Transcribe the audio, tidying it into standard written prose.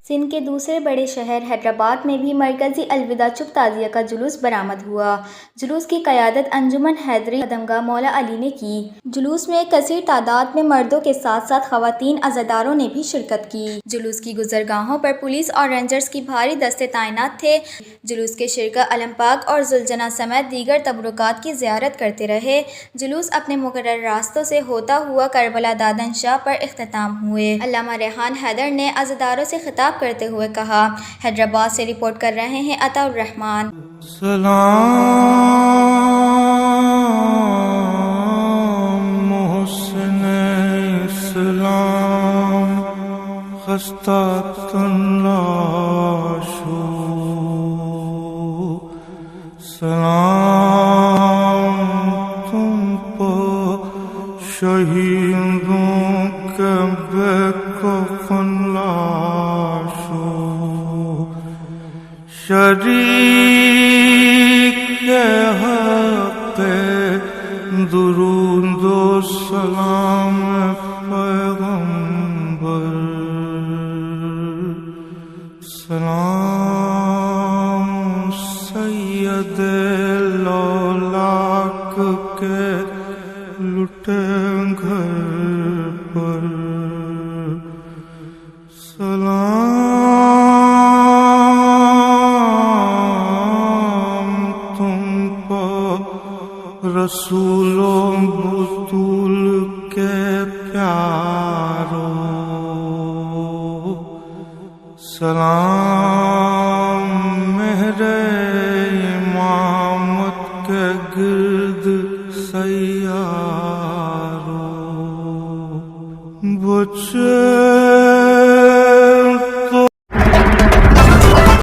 سندھ کے دوسرے بڑے شہر حیدرآباد میں بھی مرکزی الوداع چپ تعزیہ کا جلوس برآمد ہوا۔ جلوس کی قیادت انجمن حیدری خدمگاہ مولا علی نے کی۔ جلوس میں کثیر تعداد میں مردوں کے ساتھ ساتھ خواتین عزاداروں نے بھی شرکت کی۔ جلوس کی گزرگاہوں پر پولیس اور رینجرز کی بھاری دستے تعینات تھے۔ جلوس کے شرکاء علم پاک اور ذوالجناح سمیت دیگر تبرکات کی زیارت کرتے رہے۔ جلوس اپنے مقررہ راستوں سے ہوتا ہوا کربلا دادن شاہ پر اختتام ہوئے۔ علامہ ریحان حیدر نے عزاداروں سے خطاب کرتے ہوئے کہا۔ حیدرآباد سے رپورٹ کر رہے ہیں عطا الرحمان۔ سلام محسن اسلام خستہ تنلاشو، سلام تم پر شہیدوں کے بے کفن لاشو، شریک حق درود و سلام پیغمبر، سلام سید لولاک کے لٹے گھر پر، سلام تم پر رسول و بطول کے پیارو، سلام مہر امامت کے گرد سیارو، بچے